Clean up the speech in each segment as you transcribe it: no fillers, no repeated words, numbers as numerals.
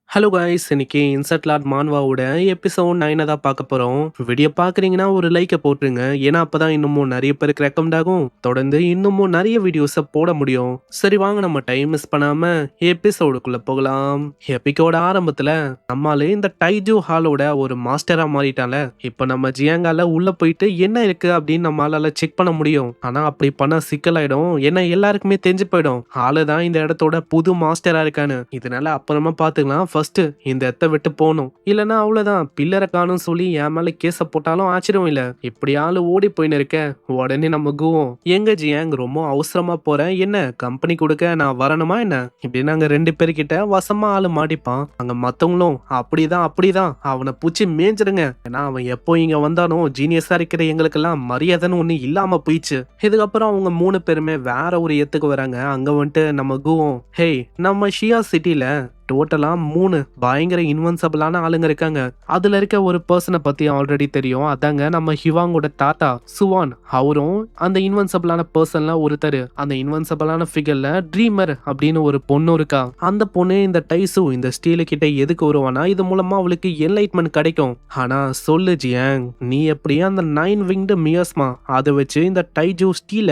Hello guys, இன்னைக்கு insert Lord மான்வாவோட episode 9 தான் பார்க்க போறோம். வீடியோ பார்க்குறீங்கன்னா ஒரு லைக்கை போட்டுருங்க. ஏன்னா அப்பதான் இன்னமும் நிறைய பேருக்கு ரெக்கமெண்ட் ஆகும். தொடர்ந்து இன்னமும் நிறைய வீடியோஸை போட முடியும். சரி வாங்க, நம்ம டைம் மிஸ் பண்ணாம எபிசோடுக்குள்ள போகலாம். எபிக்கோட ஆரம்பத்துல நம்மால இந்த டைஜூ ஹாலோட ஒரு மாஸ்டரா மாறிட்டால. இப்போ நம்ம ஜியாங்கால உள்ள போயிட்டு என்ன இருக்கு அப்படின்னு நம்மளால செக் பண்ண முடியும். ஆனா அப்படி பண்ண சிக்கலாயிடும். ஏன்னா எல்லாருக்குமே தெரிஞ்சு போயிடும் ஆளு தான் இந்த இடத்தோட புது மாஸ்டரா இருக்கான்னு. இதனால அப்புறமா பாத்துக்கலாம். ஃபர்ஸ்ட் இந்த இடத்த விட்டு போகணும், இல்லைன்னா அவ்வளவுதான். பில்லரை காணும் சொல்லி என் மேல கேஸ போட்டாலும் ஆச்சரியம் இல்ல. இப்படி ஆளு ஓடி போயின்னு இருக்க. உடனே நம்ம குவோம், எங்க ஜியாங் ரொம்ப அவசரமா போறேன், என்ன கம்பெனி கொடுக்க நான் வரணுமா என்ன? இப்படி நாங்க ரெண்டு பேர்கிட்ட வசமா ஆளு மாட்டிப்பான். அங்க மத்தவங்களும் அப்படிதான் அவனை பூச்சி மேய்ஞ்சிருங்க. ஏன்னா அவன் எப்போ இங்க வந்தானோ ஜீனியஸா இருக்கிற எங்களுக்கெல்லாம் மரியாதைன்னு ஒண்ணு இல்லாம போயிடுச்சு. இதுக்கப்புறம் அவங்க 3 பேருமே வேற ஒரு இடத்துக்கு வராங்க. அங்க வந்துட்டு நம்ம குவோம், ஹே நம்ம ஷியா சிட்டில டோட்டலா 3 பயங்கர இன்வென்சபிளான ஆளுங்க இருக்காங்க. அதுல இருக்க ஒரு பர்சனை பத்தி ஆல்ரெடி தெரியும். அதாங்க நம்ம ஹிவாங்கோட தாத்தா சுவான். அவரும் அந்த இன்வென்சபிளான பர்சன்ல ஒருத்தர். அந்த இன்வென்சபிளான ஃபிகர்ல ட்ரீமர் அப்படின்னு ஒரு பொண்ணு இருக்கா. அந்த பொண்ணு இந்த டைசு இந்த ஸ்டீலு கிட்ட எதுக்கு வருவானா, இது மூலமா அவளுக்கு என்லைட்மெண்ட் கிடைக்கும். ஆனா சொல்லு ஜியாங், நீ எப்படி அந்த 9 விங்டு மியர்ஸ்மா அதை வச்சு இந்த டைஜூ ஸ்டீல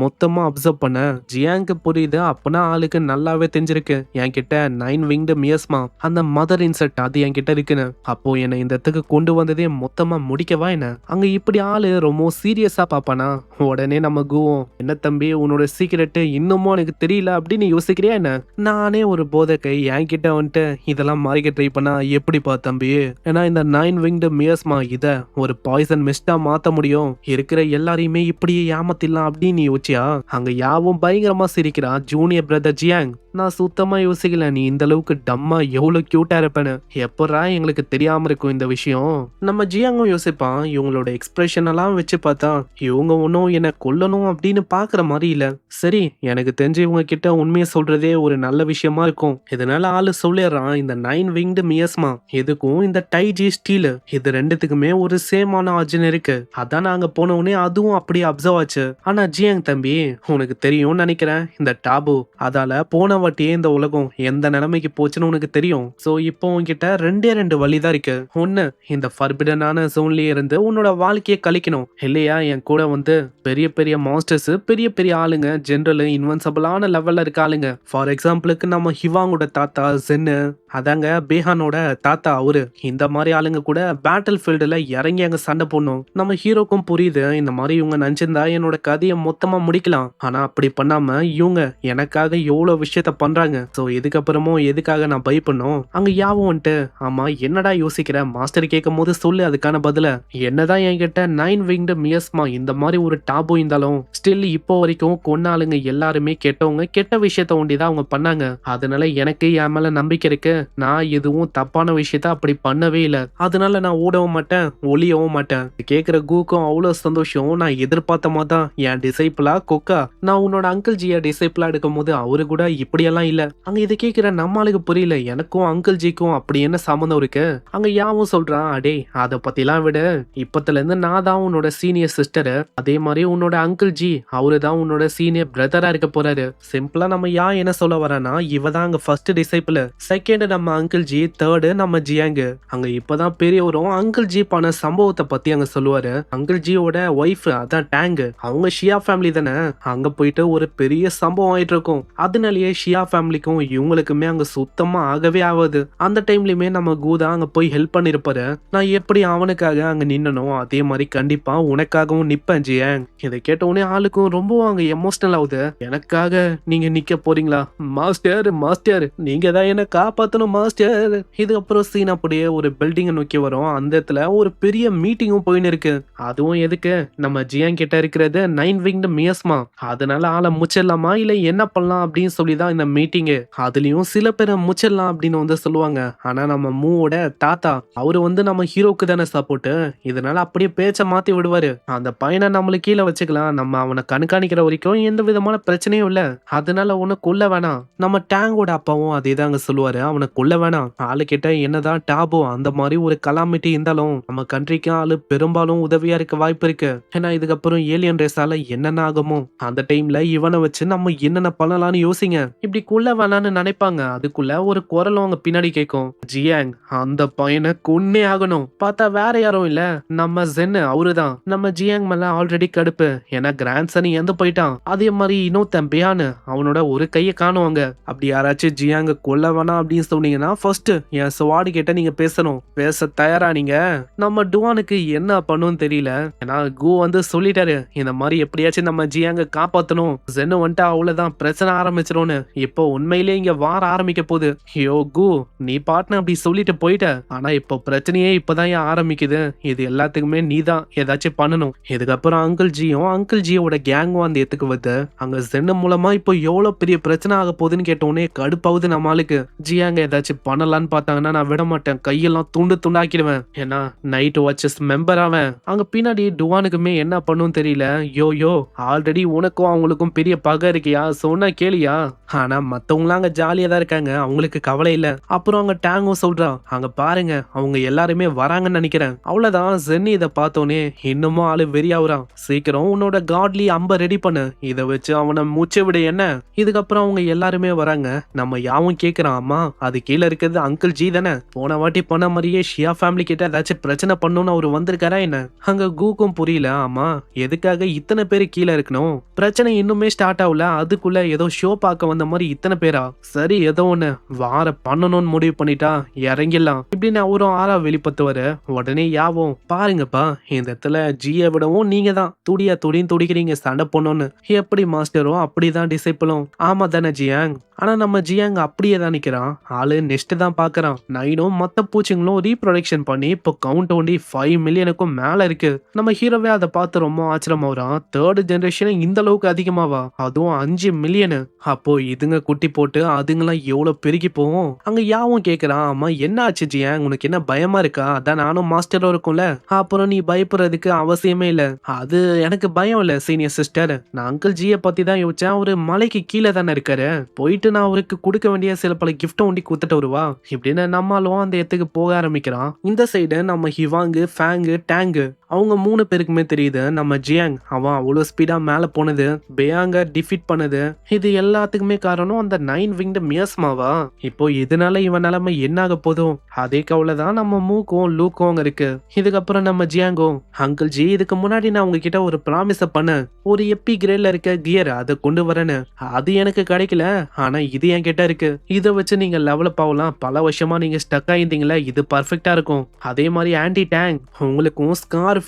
மொத்தமா அப்சர்வ் பண்ண? ஜியாங்க்கு புரியுது. அப்பனா ஆளுக்கு நல்லாவே தெரிஞ்சிருக்கு என்கிட்ட 9 விங்டு மியர்ஸ்மா அந்த மதர் இன்செக்ட் அது என்கிட்ட இருக்குன்னு. அப்போ என்ன இந்த இடத்துக்கு கொண்டு வந்ததே மொத்தமா முடிக்கவா என்ன? அங்க இப்படி ஆளு ரொம்ப சீரியஸா பாப்பானா? உடனே நம்ம குவோம், என்ன தம்பி உன்னோட சீக்கிரட் இன்னமும் எனக்கு தெரியல அப்படின்னு யோசிக்கிறியா என்ன? நானே ஒரு போதைக்கை என்கிட்ட வந்துட்டு இதெல்லாம் மாறிக்க ட்ரை பண்ணா எப்படிப்பா தம்பி? ஏன்னா இந்த 9 விங்டு மியர்ஸ்மா இத ஒரு பாய்சன் மிஸ்டா மாத்த முடியும். இருக்கிற எல்லாரையுமே இப்படியே ஏமாத்திடலாம் அப்படின்னு யோசிச்சியா? அங்க யாவும் பயங்கரமா சிரிக்கிறான் ஜூனியர் பிரதர் ஜியாங். நான் சுத்தமா யோசிக்கல நீ இந்த அளவுக்கு டம்மா எவ்வளவு கியூட்டா இருப்பேன்னு. எப்படா எங்களுக்கு தெரியாம இருக்கும் இந்த விஷயம்? நம்ம ஜியாங்கும் யோசிப்பான். இவங்களோட எக்ஸ்பிரஷன் எல்லாம் வச்சு பார்த்தா இவங்க ஒன்னும் என்ன கொல்லணும் அப்படின்னு பாக்குற மாதிரி இல்ல. சரி, எனக்கு தெரிஞ்சு இவங்க கிட்ட உண்மையை சொல்றதே ஒரு நல்ல விஷயமா இருக்கும். இதனால ஆளு சொல்லிடுறான், இந்த 9 விங்டு மியர்ஸ்மா எதுக்கும் இந்த டைஜி ஸ்டீல் இது ரெண்டுத்துக்குமே ஒரு சேமான ஆர்ஜின் இருக்கு. அதான் நாங்க போன உடனே அதுவும் அப்படியே அப்சர்வ் ஆச்சு. ஆனா ஜியாங் தம்பி, உனக்கு தெரியும்னு நினைக்கிறேன் இந்த டாபு அதால போன வாட்டியே இந்த உலகம் எந்த நிலைமைக்கு போச்சுன்னு உனக்கு தெரியும். சோ இப்போ உன்கிட்ட ரெண்டு வழிதான் இருக்கு. ஒண்ணு, இந்த ஃபர்பிடனான ஜோன்லயே இருந்து உன்னோட வாழ்க்கையை கழிக்கணும், இல்லையா என் கூட வந்து பெரிய பெரிய மாஸ்டர்ஸ் பெரிய பெரிய ஆளுங்க ஜெனரல் இன்வென்சபிளான லெவல்ல இருக்க ஆளுங்க. ஃபார் எக்ஸாம்பிளுக்கு நம்ம ஹிவாங்கோட தாத்தா ஜென்னு, அதாங்க பேஹானோட தாத்தா அவரு. இந்த மாதிரி ஆளுங்க கூட பேட்டில் ஃபீல்டுல இறங்கி அங்க சண்டை போடணும். நம்ம ஹீரோக்கும் புரியுது இந்த மாதிரி இவங்க நினைச்சிருந்தா என்னோட கதையை மொத்தமா முடிக்கலாம். ஆனா அப்படி பண்ணாம இவங்க எனக்காக எவ்வளவு விஷயத்த பண்றாங்க. சோ இதுக்கப்புறமும் எதுக்காக நான் பயப்படணும்? அங்க யாவும் வந்துட்டு, ஆமா என்னடா யோசிக்கிற மாஸ்டர் கேட்கும் போது சொல்லு அதுக்கான பதில. என்னதான் என்கிட்ட 9 விங்டு மியர்ஸ்மா இந்த மாதிரி ஒரு டாபு இருந்தாலும் ஸ்டில் இப்போ வரைக்கும் கொன்ன ஆளுங்க எல்லாருமே கெட்டவங்க, கெட்ட விஷயத்த ஒண்டிதான் அவங்க பண்ணாங்க. அதனால எனக்கு என் மேல நம்பிக்கை இருக்கு. நான் எதுவும் தப்பான விஷயத்த அப்படி பண்ணவே இல்லை. அதனால நான் ஓடவும் மாட்டேன், ஒளியவும் மாட்டேன். கேட்கிற கூக்கும் அவ்வளவு சந்தோஷம். நான் எதிர்பார்த்த மாதிரி தான் என் டிசைபிளா கொக்கா. நான் உன்னோட அங்கிள் ஜியா டிசைபிளா எடுக்கும் போது அவரு கூட இப்படியெல்லாம் இல்ல. அங்க இதை கேட்கிற நம்மளுக்கு புரியல, எனக்கும் அங்கிள் ஜிக்கும் அப்படி என்ன சம்மந்தம் இருக்கு? அங்க யாவும் சொல்றான், அடே அதை பத்திலாம் விட, இப்பத்துல இருந்து நான் தான் உன்னோட சீனியர் சிஸ்டர், அதே மாதிரி உன்னோட அங்கிள் ஜி அவரு தான் உன்னோட சீனியர் பிரதரா இருக்க போறாரு. சிம்பிளா நம்ம என்ன சொல்ல வரனா, இவ தான் அங்க ஃபர்ஸ்ட் டிசைபிள், செகண்ட் நம்ம அங்கிள் ஜி, தேர்டு நம்ம ஜியாங்கு. அங்க இப்பதான் பெரியவரும் அங்கிள் ஜி பண்ண சம்பவத்தை பத்தி அங்க சொல்லுவாரு. அங்கிள் ஜியோட ஒய்ஃப் அதான் டேங், அவங்க ஷியா ஃபேமிலி தானே. அங்க போயிட்டு ஒரு பெரிய சம்பவம் ஆயிட்டு இருக்கும். அதனாலயே ஷியா ஃபேமிலிக்கும் இவங்களுக்குமே அங்க சுத்தமா ஆகவே ஆகாது. அந்த டைம்லயுமே நம்ம கூதா அங்க போய் ஹெல்ப் பண்ணிருப்பாரு. நான் எப்படி அவனுக்காக அங்க நின்னனோ அதே மாதிரி கண்டிப்பா உனக்காகவும் நிப்பேன் ஜியாங். இதை கேட்ட உடனே ஆளுக்கும் ரொம்ப அங்க எமோஷனல் ஆகுது. எனக்காக நீங்க நிக்க போறீங்களா? மாஸ்டர் மாஸ்டர் நீங்க தான் என்ன காப்பாத்தணும் மாஸ்டர். இதுக்கப்புறம் சீன் அப்படியே ஒரு பில்டிங் நோக்கி வரும். அந்த இடத்துல ஒரு பெரிய மீட்டிங்கும் போயின்னு இருக்கு. அதுவும் எதுக்கு, நம்ம ஜியாங் கிட்ட இருக்கிறது 9 விங்டு மியர்ஸ்மா. அதனால ஆளை முச்சிடலாமா இல்ல என்ன பண்ணலாம் அப்படின்னு சொல்லிதான் இந்த மீட்டிங். அதுலயும் சில பேரை முச்சிடலாம் அப்படின்னு வந்து சொல்லுவாங்க. ஆனா நம்ம மூவோட தாத்தா அவரு வந்து நம்ம ஹீரோக்கு தானே சப்போர்ட். இதனால அப்படியே பேச்ச மாத்தி விடுவாரு. அந்த பையனை நம்மளுக்கு கீழே வச்சுக்கலாம், நம்ம அவனை கண்காணிக்கிற வரைக்கும் எந்த விதமான பிரச்சனையும் இல்ல. அதனால ஒண்ணு கொல்ல வேணாம். நம்ம டேங்கோட அப்பாவும் அதே தாங்க சொல்லுவாரு, அவனை கொல்ல வேணாம். ஆளு கிட்ட என்னதான் டாபோ அந்த மாதிரி ஒரு கலாமிட்டி இருந்தாலும் நம்ம கண்ட்ரிக்கு ஆளு பெரும்பாலும் உதவியா இருக்க வாய்ப்பு இருக்கு. ஏன்னா இதுக்கப்புறம் ஏலியன் ரேஸால என்னென்ன ஆகுமோ அந்த டைம்ல இவனை வச்சு நம்ம என்னென்ன பண்ணலாம்னு யோசிங்க. இப்படி கொல்ல வேணான்னு நினைப்பாங்க. அதுக்குள்ள ஒரு குரலும் அவங்க பின்னாடி கேட்கும். ஜியாங், அந்த பையனை கொன்னே ஆகணும். பார்த்தா வேற யாரும் இல்ல, நம்ம ஜென்னு அவருதான். நம்ம ஜியாங் மேல ஆல்ரெடி கடுப்பு. ஏன்னா கிராண்ட் சன் இறந்து போயிட்டான். அதே மாதிரி இன்னொருத்தன் பியானு, அவனோட ஒரு கையை காணுவாங்க. அப்படி யாராச்சும் ஜியாங்க கொல்ல வேணாம் அப்படின்னு சொன்னீங்கன்னா ஃபர்ஸ்ட் என் ஸ்வாடு கிட்ட நீங்க பேசணும். பேச தயாரா நீங்க? நம்ம டுவானுக்கு என்ன பண்ணுன்னு தெரியல. ஏன்னா கு வந்து சொல்லிட்டாரு, இந்த மாதிரி எப்படியாச்சும் நம்ம ஜியாங்க காப்பாத்தணும். ஜென்னு வந்துட்டு அவ்வளவுதான், பிரச்சனை ஆரம்பிச்சிரும்னு. இப்போ உண்மையிலேயே இங்க வார ஆரம்பிக்க போகுது. யோ கு, நீ பாட்டுன்னு அப்படி சொல்லிட்டு போயிட்ட. ஆனா இப்போ பிரச்சனையே இப்பதான் ஏன் ஆரம்பிக்குது. இது எல்லாத்துக்குமே நீ தான் ஏதாச்சும் பண்ணணும். இதுக்கப்புறம் அங்கிள் ஜியோட கேங்கும் அந்த எத்துக்கு வந்து அங்க ஜென்னு மூலமா இப்போ எவ்வளவு பெரிய பிரச்சனை ஆக போகுதுன்னு கேட்டோடனே கடுப்பாவது நம்ம ஆளுக்கு. ஜியாங்க ஏதாச்சும் பண்ணலான்னு பார்த்தாங்கன்னா நான் விட மாட்டேன். கையெல்லாம் துண்டு துண்டாக்கிடுவேன். ஏன்னா நைட் வாட்சஸ் மெம்பர் அவன். அங்க பின்னாடி டுவானுக்குமே என்ன பண்ணும் தெரியல. யோ ஆல்ரெடி உனக்கும் அவங்களுக்கும் பெரிய பகை இருக்கியா, சொன்னா கேளியா? ஆனா மத்தவங்களாம் அங்க ஜாலியா தான் இருக்காங்க, அவங்களுக்கு கவலை இல்ல. அப்புறம் அங்க டேங்கும் சொல்றான், அங்க பாருங்க அவங்க எல்லாருமே வராங்கன்னு நினைக்கிறேன். அவ்வளவுதான். ஜென்னி இதை பார்த்தோன்னே இன்னமும் ஆளு வெறியாவுறான். சீக்கிரம் உன்னோட காட்லி அம்ப ரெடி பண்ணு, இதை வச்சு அவனை மூச்சை விட என்ன. இதுக்கப்புறம் அவங்க எல்லாருமே வராங்க. நம்ம யாவும் கேக்குறான், அம்மா அது கீழே இருக்கிறது அங்கிள் ஜி தானே? போன வாட்டி பண்ண மாதிரியே ஷியா ஃபேமிலி கிட்ட ஏதாச்சும் பிரச்சனை பண்ணணும்னு அவரு வந்திருக்காரா என்ன? அங்க கூக்கும் புரியல. ஆமா, எதுக்காக இத்தனை பேரு கீழே இருக்கணும்? பிரச்சனை இன்னுமே ஸ்டார்ட் ஆகல, அதுக்குள்ள ஏதோ ஷோ பார்க்க வந்த மாதிரி இத்தனை பேரா? சரி, ஏதோ ஒண்ணு வார பண்ணணும்னு முடிவு பண்ணிட்டா இறங்கிடலாம் இப்படின்னு அவரும் ஆறா வெளிப்பத்துவாரு. உடனே யாவும், பாருங்கப்பா இந்த இடத்துல ஜியை விடவும் நீங்க தான் துடின்னு துடிக்கிறீங்க சண்டை பண்ணோன்னு. எப்படி மாஸ்டரும் அப்படிதான் டிசைப்பிளும். ஆமா தானே ஜியாங்? ஆனா நம்ம ஜியாங் அப்படியே தான் நிக்கிறான். ஆளு நெக்ஸ்ட் தான் பாக்குறான். நைனும் மத்த பூச்சிங்களும் ரீப்ரொடக்ஷன் பண்ணி இப்போ கவுண்ட் ஒண்டி 5 மில்லியனுக்கும் மேல இருக்கு. நம்ம ஹீரோவே அதை பார்த்து ரொம்ப ஆச்சரியமாவறான். தேர்ட் ஜெனரேஷன் இந்த அளவுக்கு அதிகமாவா? அதுவும் 5 மில்லியனு. அப்போ இதுங்க குட்டி போட்டு அதுங்கெல்லாம் எவ்வளவு பெருகி போகும். அங்க யாவும் கேக்குறான், அம்மா என்ன ஆச்சு ஜியாங், உனக்கு என்ன பயமா இருக்கா? அதான் நானும் மாஸ்டரும் இருக்கும்ல. அப்புறம் நீ பயப்படுறதுக்கு அவசியமே இல்ல. அது எனக்கு பயம் இல்ல சீனியர் சிஸ்டர். நான் அங்கிள் ஜியை பத்தி தான் யோசிச்சேன். அவரு மலைக்கு கீழே தானே இருக்காரு. போயிட்டு நான் அவருக்கு கொடுக்க வேண்டிய சில பல கிஃப்ட் ஒண்டி கொடுத்துட்டு வருவா இப்படின்னு நம்மளும் அந்த இடத்துக்கு போக ஆரம்பிக்கிறான். இந்த சைடு நம்ம ஹிவாங்கு, ஃபேங்கு, டேங்கு அவங்க 3 பேருக்குமே தெரியுது நம்ம ஜியாங் அவன் அவ்வளவு ஸ்பீடா மேல போனது, பேயாங்க டிஃபீட் பண்ணது, இது எல்லாத்துக்குமே காரணம் அந்த 9 விங்டு மியாஸ்மாவா. இப்போ இதனால இவன் நிலைமை என்ன ஆக போதும்? அதே கவலை தான் நம்ம மூக்கும் லூக்கும் இருக்கு. இதுக்கப்புறம் நம்ம ஜியாங்கும், அங்கிள் ஜி இதுக்கு முன்னாடி நான் உங்ககிட்ட ஒரு ப்ராமிஸ பண்ண, ஒரு எப்பி கிரேட்ல இருக்க கியர் அதை கொண்டு வரேன்னு. அது எனக்கு கிடைக்கல, ஆனா இது என் கிட்ட இருக்கு. இதை வச்சு நீங்க லெவலப் ஆகலாம். பல வருஷமா நீங்க ஸ்டக் ஆயிருந்தீங்களா, இது பர்ஃபெக்டா இருக்கும். அதே மாதிரி ஆன்டி டேங்க் உங்களுக்கும் ஸ்கார்ஃப்,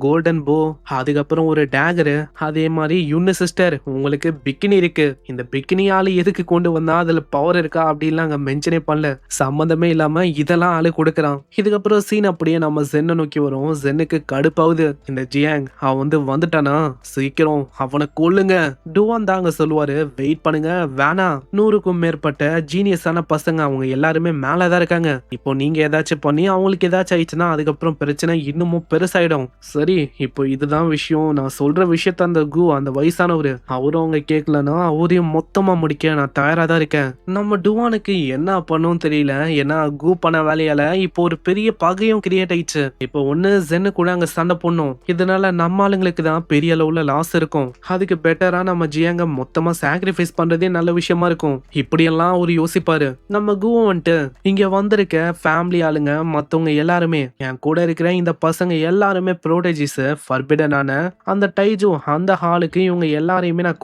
கோல்டன் போ, அதுக்கப்புறம் ஒரு டேகரு, அதே மாதிரி யுன்னு சிஸ்டர் உங்களுக்கு பிக்கினி இருக்கு. இந்த பிக்கினி ஆளு எதுக்கு கொண்டு வந்தா, அதுல பவர் இருக்கா அப்படின்லாம் அங்க மென்ஷனே பண்ணல. சம்பந்தமே இல்லாம இதெல்லாம் ஆளு கொடுக்கறான். இதுக்கப்புறம் சீன் அப்படியே நம்ம ஜென்னை நோக்கி வரும். ஜென்னுக்கு கடுப்பாவுது. இந்த ஜியாங் அவன் வந்துட்டானா, சீக்கிரம் அவனை கொல்லுங்க. டுவான் தாங்க சொல்லுவாரு, வெயிட் பண்ணுங்க வேணாம். 100க்கும் மேற்பட்ட ஜீனியஸான பசங்க அவங்க எல்லாருமே மேலதான் இருக்காங்க. இப்போ நீங்க ஏதாச்சும் பண்ணி அவங்களுக்கு ஏதாச்சும் ஆயிடுச்சுன்னா அதுக்கப்புறம் பிரச்சனை இன்னமும் பெருசாயிடும். சரி, இப்போ இதுதான் விஷயம். நான் சொல்ற விஷயத்த அந்த கு, அந்த வயசானவரு அவரும் அவங்க கேட்கலன்னா அவரையும் மொத்தமா முடிக்க நான் தயாரா தான் இருக்கேன். நம்ம டுவானுக்கு என்ன பண்ணும் தெரியல. ஏன்னா கு பண்ண வேலையால இப்போ ஒரு பெரிய பகையும் கிரியேட் ஆயிடுச்சு. இப்போ ஒண்ணு ஜென்னு கூட அங்க சண்டை பண்ணும். இதனால நம்ம ஆளுங்களுக்கு தான் பெரிய அளவுல லாஸ் இருக்கும். அதுக்கு பெட்டரா நம்ம ஜியாங்க மொத்தமா சாக்ரிஃபைஸ் பண்றதே நல்ல விஷயமா இருக்கும். இப்படியெல்லாம் ஒரு யோசிப்பாரு. நம்ம குவும் வந்துட்டு இங்க வந்திருக்க ஃபேமிலி ஆளுங்க மத்தவங்க எல்லாருமே, என் கூட இருக்கிற இந்த பசங்க எல்லாருமே ப்ரோடஜிஸ், ஃபர்பிடனான அந்த டைஜு அந்த ஹாலுக்கு இவங்க எல்லாரையுமே நான்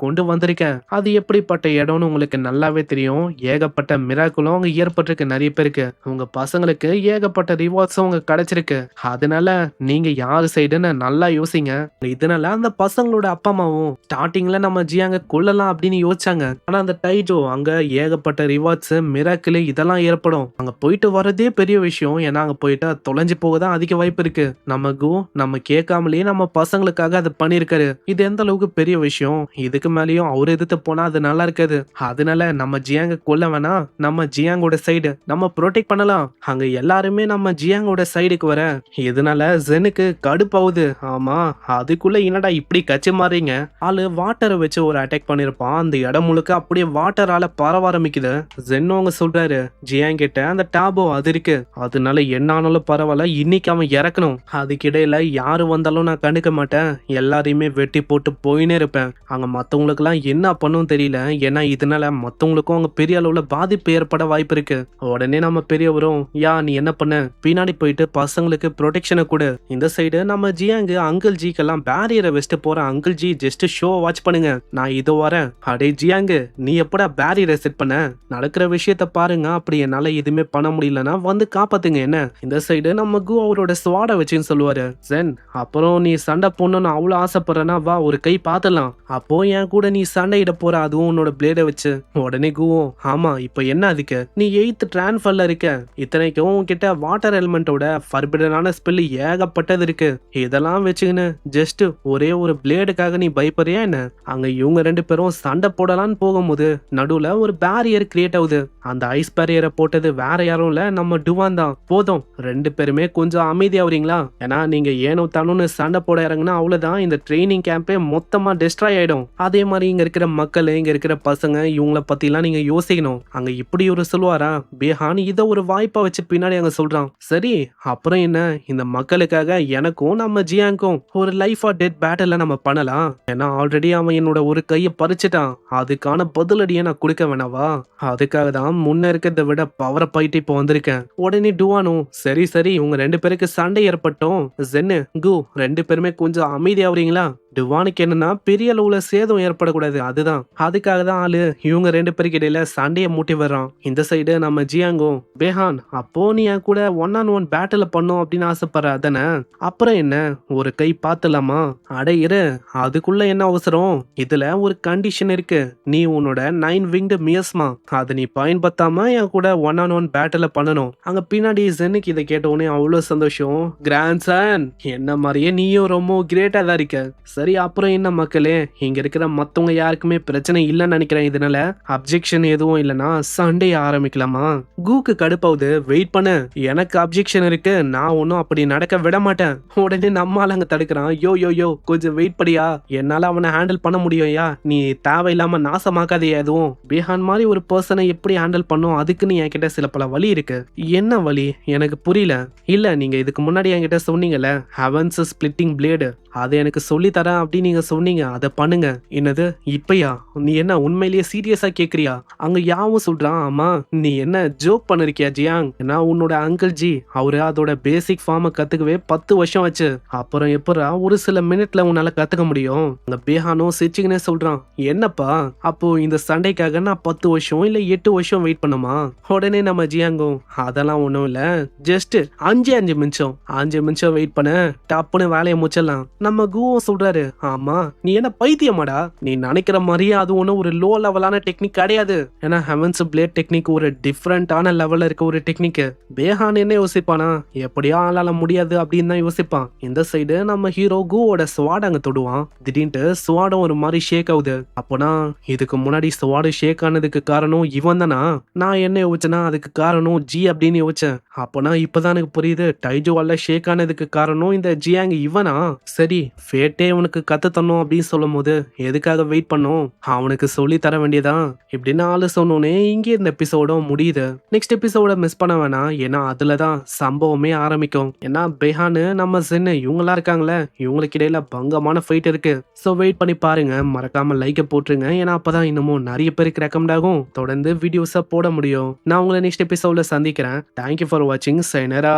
கொண்டு வந்திருக்கேன். அது எப்படிப்பட்ட இடம்னு உங்களுக்கு நல்லாவே தெரியும். ஏகப்பட்ட மிராக்கிளும் அங்க ஏற்பட்டிருக்கு நிறைய பேருக்கு. உங்க பசங்களுக்கு ஏகப்பட்ட ரிவார்ட்ஸும் அவங்க கிடைச்சிருக்கு. அதனால நீங்க யாரு சைடுன்னு நல்லா யோசிங்க. இதனால அந்த பசங்களோட அப்பா அம்மாவும் ஸ்டார்டிங்ல நம்ம ஜியாங்க கொல்லலாம் அப்படின்னு யோசிச்சாங்க. ஆனா அந்த டைஜோ அங்க ஏகப்பட்ட ரிவார்ட்ஸ், மிராக்கிள் இதெல்லாம் ஏற்படும். அங்க போயிட்டு வரதே பெரிய விஷயம். ஏன்னா அங்க போயிட்டா தொலைஞ்சு போகதான் அதிக வாய்ப்பு இருக்கு. நம்ம கு நம்ம கேட்காமலே நம்ம பசங்களுக்காக அதை பண்ணிருக்காரு. இது எந்த அளவுக்கு பெரிய விஷயம். இதுக்கு மேலேயும் அவர் எதிர்த்து போனா அது நல்லா இருக்காது. அதனால நம்ம ஜியாங்க கொல்ல வேணாம். நம்ம ஜியாங்கோட சைடு நம்ம ப்ரொடெக்ட் பண்ணலாம். அங்க எல்லாருமே நம்ம ஜியாங்கோட சைடுக்கு வர இதனால ஜெனுக்கு கடுப்பாவுது. ஆமா, அதுக்குள்ள என்னடா இப்படி கட்சி மாறீங்க. ஆளு வாட்டரை வச்சு ஒரு அட்டாக் பண்ணிருப்பான். அந்த இடம் முழுக்க அப்படியே வாட்டரால பரவ ஆரம்பிக்குது. ஜென் அவங்க சொல்றாரு, ஜியாங் கிட்ட அந்த டாபோ அது இருக்கு, அதனால என்ன ஆனாலும் பரவாயில்ல, இன்னைக்கு அவன் இறக்கணும். அதுக்கிடையில யாரு வந்தாலும் நான் கண்டுக்க மாட்டேன். எல்லாரையுமே வெட்டி போட்டு போயினே இருப்பேன். அங்க மத்தவங்களுக்கெல்லாம் என்ன பண்ணும் தெரியல. இல்ல. ஏன்னா இதனால மத்தவங்களுக்கும் அவங்க பெரிய அளவுல பாதிப்பு ஏற்பட வாய்ப்பு இருக்கு. உடனே நம்ம பெரியவரும், யா நீ என்ன பண்ண, பின்னாடி போயிட்டு பசங்களுக்கு ப்ரொடெக்ஷனை கொடு. இந்த சைடு நம்ம ஜியாங்கு அங்கிள் ஜிக்கெல்லாம் பேரியரை வச்சுட்டு போற uncle G just show watch பண்ணுங்க, நான் இதோ வரேன். அடே ஜியாங்கு, நீ எப்படா பேரியரை செட் பண்ண, நடக்கிற விஷயத்த பாருங்க, அப்படி என்னால எதுவுமே பண்ண முடியலன்னா வந்து காப்பாத்துங்க என்ன. இந்த சைடு நம்ம கு அவரோட ஸ்வாட வச்சுன்னு சொல்லுவாரு. சென், அப்புறம் நீ சண்டை போடணும்னு அவ்வளவு ஆசைப்படுறனா வா ஒரு கை பாத்துலாம். அப்போ என் கூட நீ சண்டையிட போற, அதுவும் உன்னோட பிளேட வச்சு. உடனே குவும், ஆமா இப்ப என்ன அதுக்கு, நீ 8th ட்ரான்ஸ்ஃபர்ல இருக்க, இத்தனைக்கும் உன்கிட்ட வாட்டர் எலிமெண்டோட ஃபர்பிடனான ஸ்பெல் ஏகப்பட்டது இருக்கு, இதெல்லாம் வச்சுக்கின்னு ஜஸ்ட் ஒரே ஒரு பிளேடுக்காக நீ பயப்படுறியா என்ன. அங்க இவங்க 2 பேரும் சண்டை போடலான்னு போகும்போது நடுவுல ஒரு பேரியர் கிரியேட் ஆகுது. அந்த ஐஸ் பேரியரை போட்டது வேற யாரும் இல்ல, நம்ம டுவான் தான். போதும் 2 பேருமே கொஞ்சம் அமைதியாவீங்களா, ஏன்னா நீங்க ஏனோ தானோன்னு சண்டை போட இறங்குனா அவ்வளவுதான், இந்த ட்ரைனிங் கேம்பே மொத்தமா டெஸ்ட்ராய் ஆயிடும். அதே மாதிரி இங்க இருக்கிற மக்கள், இங்க இருக்கிற பசங்க, இவங்கள பத்தி எல்லாம் நீங்க யோசிக்கணும். அங்க இப்படி ஒரு சொல்லுவாரா பேஹான், இத ஒரு வாய்ப்பா வச்சு பின்னாடி அங்க சொல்றான். சரி அப்புறம் என்ன, இந்த மக்களுக்காக எனக்கும் நம்ம ஜியாங்கும் ஒரு லைஃப் ஆர் டெத் பேட்டில் நம்ம பண்ணலாம். ஏன்னா ஆல்ரெடி அவன் என்னோட ஒரு கையை பறிச்சுட்டான், அதுக்கான பதிலடியை நான் கொடுக்க வேணாவா, அதுக்காக தான் முன்ன இருக்கிறத விட பவரை போயிட்டு இப்போ வந்திருக்கேன். உடனே டுவானும், சரி சரி உங்க 2 பேருக்கு சண்டை ஏற்பட்டோம், ஜென்னு கு 2 பேருமே கொஞ்சம் அமைதியாவீங்களா. டுவானுக்கு என்னன்னா பெரிய அளவுல சேதம் ஏற்படக்கூடாது, அதுதான், அதுக்காக தான் ஆளு இவங்க 2 பேருக்கு இடையில சண்டையை மூட்டி வர்றான். இந்த சைடு நம்ம ஜியாங்கும், பேஹான் அப்போ நீ என் கூட 1-on-1 பேட்டில் பண்ணும் அப்படின்னு ஆசைப்படுற அதானே, அப்புறம் என்ன ஒரு கை பாத்துலாமா. அட இரு, அதுக்குள்ள என்ன அவசரம், இதுல ஒரு கண்டிஷன் இருக்கு, நீ உன்னோட 9 winged மியஸ்மா அதை நீ பயன்படுத்தாம என் கூட 1-on-1 பேட்டில் பண்ணணும். அங்க பின்னாடி ஜென்னுக்கு இதை கேட்ட உடனே அவ்வளவு சந்தோஷம். கிராண்ட் சன், என்ன மாதிரியே நீயும் ரொம்ப கிரேட்டா தான் இருக்க. சரி அப்புறம் என்ன மக்களே, இங்க இருக்கிற மத்தவங்க யாருக்குமே பிரச்சனை இல்லைன்னு நினைக்கிறேன், இதனால அப்ஜெக்ஷன் எதுவும் இல்லைன்னா சண்டைய ஆரம்பிக்கலாமா. கூக்கு கடுப்பாவது, வெயிட் பண்ணு, எனக்கு அப்ஜெக்ஷன் இருக்கு, நான் ஒன்னும் அப்படி நடக்க விட மாட்டேன். உடனே நம்மால அங்க தடுக்கிறான். யோ யோ யோ கொஞ்சம் வெயிட் படியா, என்னால அவனை ஹேண்டில் பண்ண முடியும்யா, நீ தேவையில்லாம நாசமாக்காதே எதுவும். பேஹான் மாதிரி ஒரு பர்சனை எப்படி ஹேண்டில் பண்ணும், அதுக்கு நீ என்கிட்ட சில பல வழி இருக்கு. என்ன வழி எனக்கு புரியல. இல்ல நீங்க இதுக்கு முன்னாடி என்கிட்ட சொன்னீங்கல்ல, ஹெவன்ஸ் ஸ்பிளிட்டிங் பிளேடு, அதை எனக்கு சொல்லி தரேன் அப்படி நீங்க சொன்னீங்க, அதை பண்ணுங்க. என்னது இப்பயா, நீ என்ன உண்மையிலேயே சீரியஸா கேக்குறியா. அங்க யாவும் சொல்றான், ஆமா நீ என்ன ஜோக் பண்ணிருக்கியா ஜியாங், ஏன்னா உன்னோட அங்கிள் ஜி அவரு அதோட பேசிக் ஃபார்மை கத்துக்கவே 10 வருஷம் வச்சு, அப்புறம் எப்பரா ஒரு சில மினிட்ல உன்னால கத்துக்க முடியும். அங்க பேஹானோ சிரிச்சுக்கினே சொல்றான், என்னப்பா அப்போ இந்த சண்டைக்காக நான் 10 வருஷம் இல்ல 8 வருஷம் வெயிட் பண்ணுமா. உடனே நம்ம ஜியாங்கும், அதெல்லாம் ஒண்ணும் இல்ல, ஜஸ்ட் 5 நிமிஷம் வெயிட் பண்ண, டப்புன்னு வேலையை முடிச்சிடலாம். நம்ம குவும் சொல்றாரு, ஆமா நீ என்ன பைத்தியமாடா, நீ நினைக்கிற மாதிரியே அது ஒன்னும் ஒரு லோ லெவலான டெக்னிக் கிடையாது, ஏன்னா ஹெவன்ஸ் பிளேட் டெக்னிக் ஒரு டிஃப்ரெண்டான லெவல்ல இருக்க ஒரு டெக்னிக். பேஹான் என்ன யோசிப்பானா, எப்படியோ ஆளால முடியாது அப்படின்னு தான் யோசிப்பான். இந்த சைடு நம்ம ஹீரோ குவோட ஸ்வாட் அங்க தொடுவான். திடீர்னு ஸ்வாடும் ஒரு மாதிரி ஷேக் ஆகுது. அப்போனா இதுக்கு முன்னாடி ஸ்வாடு ஷேக் ஆனதுக்கு காரணம் இவன் தானா. நான் என்ன யோசிச்சேன்னா அதுக்கு காரணம் ஜி அப்படின்னு யோசிச்சேன். அப்போனா இப்பதான் எனக்கு புரியுது, டைஜோவால ஷேக் ஆனதுக்கு காரணம் இந்த ஜியாங் இவனா. சரி ஃபேட்டே அவனுக்கு கத்து தரணும் அப்படின்னு சொல்லும் போது எதுக்காக வெயிட் பண்ணும், அவனுக்கு சொல்லி தர வேண்டியதான் இப்படின்னு ஆளு சொன்னோன்னே இங்கே இந்த எபிசோடும் முடியுது. நெக்ஸ்ட் எபிசோட மிஸ் பண்ண வேணாம், ஏன்னா அதுலதான் சம்பவமே ஆரம்பிக்கும். ஏன்னா பெஹானு நம்ம ஜென்னு இவங்களா இருக்காங்களே, இவங்களுக்கு இடையில பங்கமான ஃபைட் இருக்கு. ஸோ வெயிட் பண்ணி பாருங்க, மறக்காம லைக்கை போட்டுருங்க, ஏன்னா அப்பதான் இன்னமும் நிறைய பேருக்கு ரெக்கமெண்ட் ஆகும், தொடர்ந்து வீடியோஸை போட முடியும். நான் உங்களை நெக்ஸ்ட் எபிசோட்ல சந்திக்கிறேன். தேங்க்யூ ஃபார் வாட்சிங். சைனரா.